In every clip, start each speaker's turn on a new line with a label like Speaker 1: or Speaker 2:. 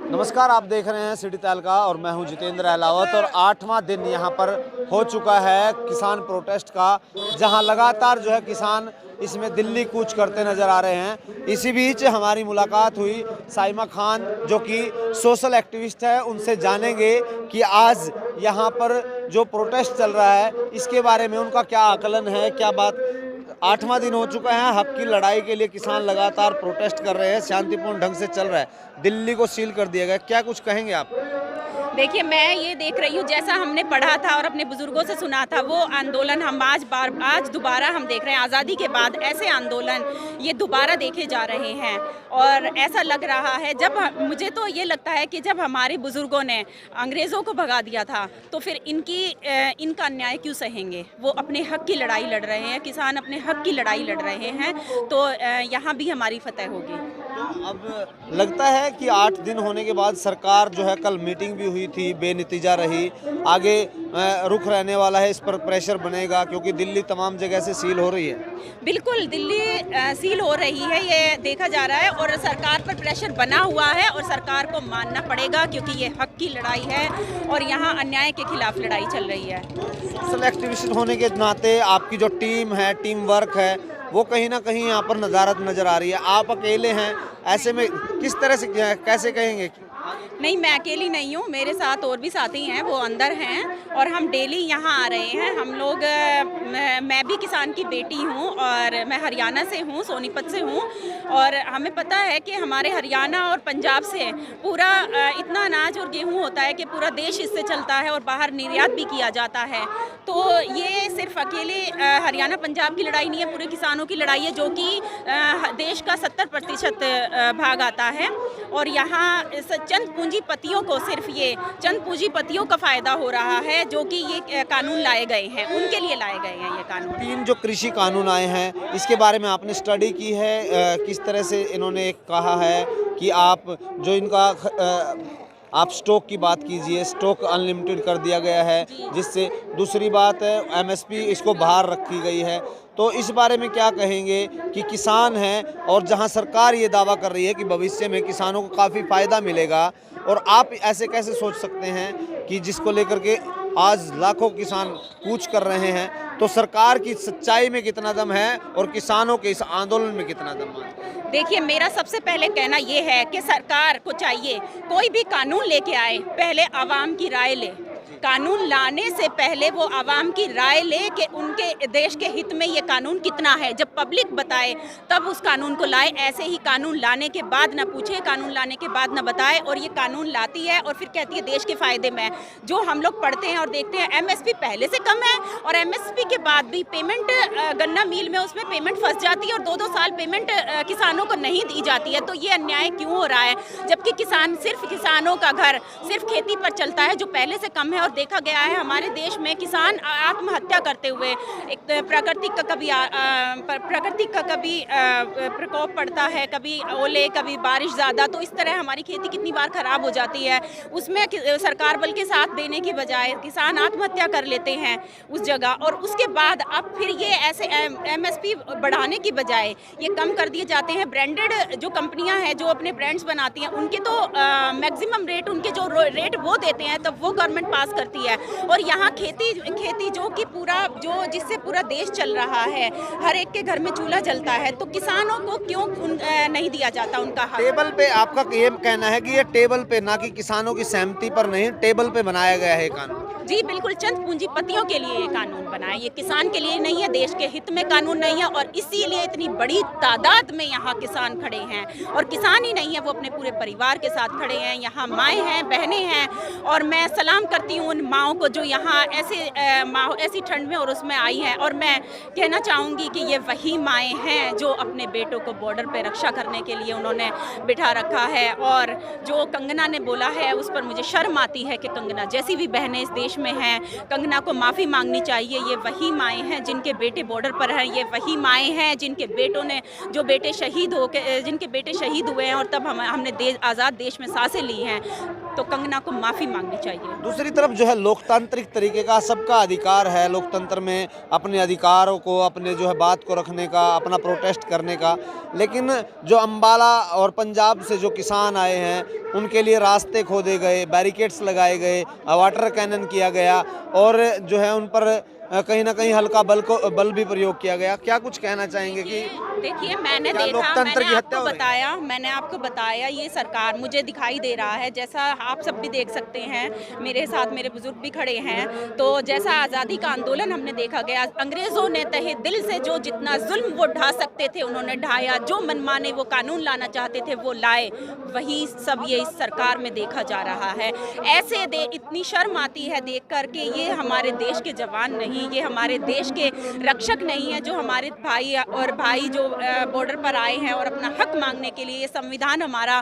Speaker 1: नमस्कार, आप देख रहे हैं सिटी तहलका और मैं हूं जितेंद्र अहलावत। और 8वां दिन यहां पर हो चुका है किसान प्रोटेस्ट का, जहां लगातार जो है किसान इसमें दिल्ली कूच करते नज़र आ रहे हैं। इसी बीच हमारी मुलाकात हुई साइमा खान, जो कि सोशल एक्टिविस्ट है। उनसे जानेंगे कि आज यहाँ पर जो प्रोटेस्ट चल रहा है इसके बारे में उनका क्या आकलन है, क्या बात। 8वां दिन हो चुका है, हक की लड़ाई के लिए किसान लगातार प्रोटेस्ट कर रहे हैं, शांतिपूर्ण ढंग से चल रहा है। दिल्ली को सील कर दिया गया, क्या कुछ कहेंगे आप?
Speaker 2: देखिए, मैं ये देख रही हूँ, जैसा हमने पढ़ा था और अपने बुजुर्गों से सुना था, वो आंदोलन हम आज दोबारा हम देख रहे हैं। आज़ादी के बाद ऐसे आंदोलन ये दोबारा देखे जा रहे हैं। और ऐसा लग रहा है, मुझे तो ये लगता है कि जब हमारे बुजुर्गों ने अंग्रेज़ों को भगा दिया था तो फिर इनका अन्याय क्यों सहेंगे। वो अपने हक की लड़ाई लड़ रहे हैं, किसान अपने हक की लड़ाई लड़ रहे हैं, तो यहाँ भी हमारी फतह होगी।
Speaker 1: तो अब लगता है कि 8 दिन होने के बाद सरकार जो है, कल मीटिंग भी हुई थी, बेनतीजा रही। आगे रुख रहने वाला है, इस पर प्रेशर बनेगा क्योंकि दिल्ली तमाम जगह से सील हो रही है।
Speaker 2: बिल्कुल, दिल्ली सील हो रही है, ये देखा जा रहा है और सरकार पर प्रेशर बना हुआ है और सरकार को मानना पड़ेगा क्योंकि ये हक की लड़ाई है और यहाँ अन्याय के खिलाफ लड़ाई चल रही है।
Speaker 1: सोशल एक्टिविस्ट होने के नाते आपकी जो टीम है, टीम वर्क है, वो कहीं ना कहीं यहाँ पर नज़ारत नज़र आ रही है। आप अकेले हैं, ऐसे में किस तरह से कैसे कहेंगे?
Speaker 2: नहीं, मैं अकेली नहीं हूँ, मेरे साथ और भी साथी हैं, वो अंदर हैं और हम डेली यहाँ आ रहे हैं। हम लोग मैं भी किसान की बेटी हूँ और मैं हरियाणा से हूँ, सोनीपत से हूँ। और हमें पता है कि हमारे हरियाणा और पंजाब से पूरा इतना अनाज और गेहूँ होता है कि पूरा देश इससे चलता है और बाहर निर्यात भी किया जाता है। तो ये सिर्फ अकेले हरियाणा पंजाब की लड़ाई नहीं है, पूरे किसानों की लड़ाई है, जो कि देश का 70% भाग आता है। और यहाँ चंद पूंजीपतियों को, सिर्फ ये चंद पूंजीपतियों का फ़ायदा हो रहा है, जो कि ये कानून लाए गए हैं, उनके लिए लाए गए हैं ये कानून।
Speaker 1: 3 जो कृषि कानून आए हैं, इसके बारे में आपने स्टडी की है? किस तरह से इन्होंने कहा है कि आप जो इनका आप स्टॉक की बात कीजिए, स्टॉक अनलिमिटेड कर दिया गया है, जिससे दूसरी बात है एमएसपी इसको बाहर रखी गई है। तो इस बारे में क्या कहेंगे कि किसान हैं और जहां सरकार ये दावा कर रही है कि भविष्य में किसानों को काफ़ी फ़ायदा मिलेगा, और आप ऐसे कैसे सोच सकते हैं कि जिसको लेकर के आज लाखों किसान कूच कर रहे हैं, तो सरकार की सच्चाई में कितना दम है और किसानों के इस आंदोलन में कितना दम है?
Speaker 2: देखिए, मेरा सबसे पहले कहना ये है कि सरकार को चाहिए कोई भी कानून लेके आए, पहले आवाम की राय ले। कानून लाने से पहले वो आवाम की राय ले कि उनके देश के हित में ये कानून कितना है। जब पब्लिक बताए तब उस कानून को लाए। ऐसे ही कानून लाने के बाद ना पूछे, कानून लाने के बाद ना बताए, और ये कानून लाती है और फिर कहती है देश के फ़ायदे में। जो हम लोग पढ़ते हैं और देखते हैं, एमएसपी पहले से कम है और एमएसपी के बाद भी पेमेंट गन्ना मिल में उसमें पेमेंट फंस जाती है और 2-2 साल पेमेंट किसानों को नहीं दी जाती है। तो ये अन्याय क्यों हो रहा है, जबकि किसानों का घर सिर्फ खेती पर चलता है, जो पहले से कम है। और देखा गया है हमारे देश में किसान आत्महत्या करते हुए, एक प्रकृति का कभी प्रकोप पड़ता है, कभी ओले, कभी बारिश ज़्यादा, तो इस तरह हमारी खेती कितनी बार ख़राब हो जाती है। उसमें सरकार बल के साथ देने की बजाय किसान आत्महत्या कर लेते हैं उस जगह, और उसके बाद अब फिर ये ऐसे एमएसपी बढ़ाने की बजाय ये कम कर दिए जाते हैं। ब्रांडेड जो कंपनियां हैं, जो अपने ब्रांड्स बनाती हैं, उनके तो मैक्सिमम रेट, उनके जो रेट वो देते हैं, तब वो गवर्नमेंट पास करती है। और यहाँ खेती जो कि जिससे पूरा देश चल रहा है, हर एक के घर में चूल्हा जलता है, तो किसानों को क्यों नहीं दिया जाता उनका हक?
Speaker 1: टेबल पे आपका ये कहना है कि ये टेबल पे, ना कि किसानों की सहमति पर नहीं, टेबल पे बनाया गया है कानून?
Speaker 2: जी बिल्कुल, चंद पूंजीपतियों के लिए ये कानून बना है, ये किसान के लिए नहीं है, देश के हित में कानून नहीं है। और इसीलिए इतनी बड़ी तादाद में यहाँ किसान खड़े हैं, और किसान ही नहीं है, वो अपने पूरे परिवार के साथ खड़े हैं। यहाँ माएँ हैं, बहनें हैं, और मैं सलाम करती हूँ उन माँओं को जो यहाँ ऐसी ठंड में और उसमें आई हैं। और मैं कहना चाहूँगी कि ये वही माएँ हैं जो अपने बेटों को बॉर्डर पे रक्षा करने के लिए उन्होंने बिठा रखा है। और जो कंगना ने बोला है, उस पर मुझे शर्म आती है कि कंगना जैसी भी बहनें इस देश में हैं। कंगना को माफ़ी मांगनी चाहिए। ये वही माएँ हैं जिनके बेटे बॉर्डर पर हैं, ये वही माएँ हैं जिनके बेटों ने जो बेटे शहीद हो के जिनके बेटे शहीद हुए हैं और तब हमने आज़ाद देश में सांसें ली हैं। तो कंगना को माफ़ी मांगनी चाहिए।
Speaker 1: दूसरी तरफ जो है लोकतांत्रिक तरीके का सबका अधिकार है लोकतंत्र में अपने अधिकारों को, अपने जो है बात को रखने का, अपना प्रोटेस्ट करने का, लेकिन जो अम्बाला और पंजाब से जो किसान आए हैं उनके लिए रास्ते खोदे गए, बैरिकेड्स लगाए गए, वाटर कैनन किया गया और जो है उन पर कहीं ना कहीं हल्का बल भी प्रयोग किया गया। क्या कुछ कहना चाहेंगे कि
Speaker 2: देखिए मैंने आपको बताया ये सरकार मुझे दिखाई दे रहा है, जैसा आप सब भी देख सकते हैं, मेरे साथ मेरे बुजुर्ग भी खड़े हैं, तो जैसा आज़ादी का आंदोलन हमने देखा गया, अंग्रेज़ों ने तहे दिल से जो जितना जुल्म वो ढा सकते थे उन्होंने ढाया, जो मनमाने वो कानून लाना चाहते थे वो लाए, वही सब ये इस सरकार में देखा जा रहा है। ऐसे इतनी शर्म आती है देख कर के ये हमारे देश के जवान नहीं, ये हमारे देश के रक्षक नहीं है, जो हमारे भाई जो बॉर्डर पर आए हैं और अपना हक मांगने के लिए संविधान हमारा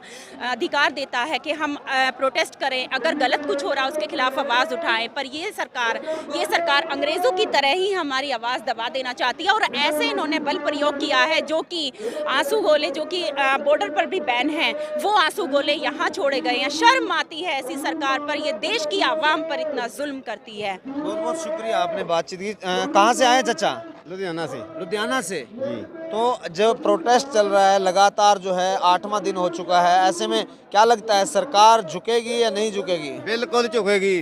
Speaker 2: अधिकार देता है कि हम प्रोटेस्ट करें, अगर गलत कुछ हो रहा है उसके खिलाफ आवाज़ उठाएं, पर ये सरकार अंग्रेज़ों की तरह ही हमारी आवाज़ दबा देना चाहती है और ऐसे इन्होंने बल प्रयोग किया है जो कि आंसू गोले जो कि बॉर्डर पर भी बैन हैं वो आंसू गोले यहाँ छोड़े गए हैं। शर्म आती है ऐसी सरकार पर, ये देश की आवाम पर इतना जुल्म करती है।
Speaker 1: बहुत बहुत शुक्रिया आपने बातचीत की। कहाँ से आए चाचा? लुधियाना से
Speaker 3: जी।
Speaker 1: तो जो प्रोटेस्ट चल रहा है लगातार जो है 8वां दिन हो चुका है, ऐसे में क्या लगता है सरकार झुकेगी या नहीं झुकेगी?
Speaker 3: बिल्कुल झुकेगी।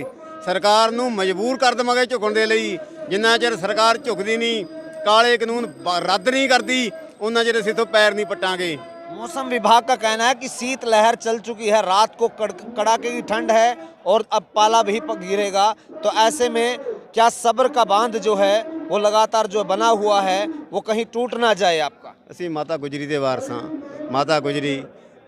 Speaker 3: सरकार ਨੂੰ ਮਜਬੂਰ ਕਰ ਦੇਵਾਂਗੇ ਝੁਕਣ ਦੇ ਲਈ। ਜਿੰਨਾ ਚਿਰ ਸਰਕਾਰ ਝੁਕਦੀ ਨਹੀਂ, ਕਾਲੇ ਕਾਨੂੰਨ ਰੱਦ ਨਹੀਂ करती, उन्ना चਿਰ ਅਸੀਂ ਤੋਂ पैर नहीं पटांगे।
Speaker 1: मौसम विभाग का कहना है कि शीत लहर चल चुकी है, रात को कड़ाके की ठंड है और अब पाला भी गिरेगा। तो ऐसे में क्या सब्र का बांध जो है वो लगातार जो बना हुआ है वो कहीं टूट ना जाए आपका?
Speaker 3: ਅਸੀਂ ਮਾਤਾ ਗੁਜਰੀ ਦੇ ਵਾਰਸ ਹਾਂ। ਮਾਤਾ ਗੁਜਰੀ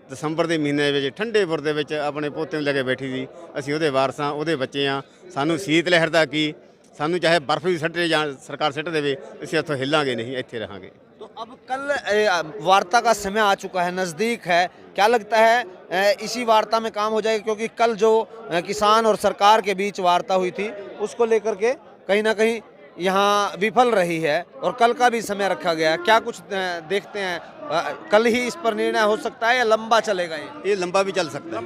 Speaker 3: ਦਸੰਬਰ ਦੇ ਮਹੀਨੇ ਵਿੱਚ ਠੰਡੇਪੁਰ ਦੇ ਵਿੱਚ ਆਪਣੇ ਪੋਤੇ ਨੂੰ ਲੈ ਕੇ ਬੈਠੀ ਸੀ। ਅਸੀਂ ਉਹਦੇ ਵਾਰਸ ਹਾਂ, ਉਹਦੇ ਬੱਚੇ ਹਾਂ। ਸਾਨੂੰ ਸੀਤ ਲਹਿਰ ਦਾ ਕੀ, ਸਾਨੂੰ ਚਾਹੇ ਬਰਫ਼ ਵੀ ਸੱਟੇ ਜਾਂ ਸਰਕਾਰ ਸੱਟ ਦੇਵੇ, ਅਸੀਂ ਇੱਥੋਂ ਹਿੱਲਾਂਗੇ नहीं, ਇੱਥੇ रहांगे।
Speaker 1: तो अब कल वार्ता का समय आ चुका है, नज़दीक है, क्या लगता है इसी वार्ता में काम हो जाएगा? क्योंकि कल जो किसान और सरकार के बीच वार्ता हुई थी उसको लेकर के कहीं ना कहीं यहाँ विफल रही है और कल का भी समय रखा गया है। क्या कुछ देखते हैं, कल ही इस पर निर्णय हो सकता है या लंबा चलेगा? ये
Speaker 3: लंबा भी चल सकता है,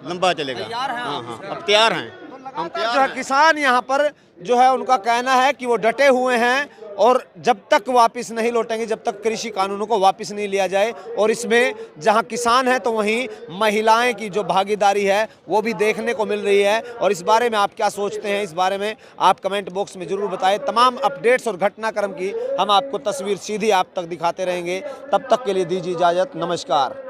Speaker 3: लंबा चलेगा।
Speaker 1: तैयार हैं?
Speaker 3: हाँ, अब तैयार हैं हम।
Speaker 1: जो है किसान यहाँ पर जो है उनका कहना है कि वो डटे हुए हैं और जब तक वापस नहीं लौटेंगे, जब तक कृषि कानूनों को वापस नहीं लिया जाए। और इसमें जहाँ किसान है तो वहीं महिलाएं की जो भागीदारी है वो भी देखने को मिल रही है। और इस बारे में आप क्या सोचते हैं, इस बारे में आप कमेंट बॉक्स में ज़रूर बताएं। तमाम अपडेट्स और घटनाक्रम की हम आपको तस्वीर सीधी आप तक दिखाते रहेंगे। तब तक के लिए दीजिए इजाज़त, नमस्कार।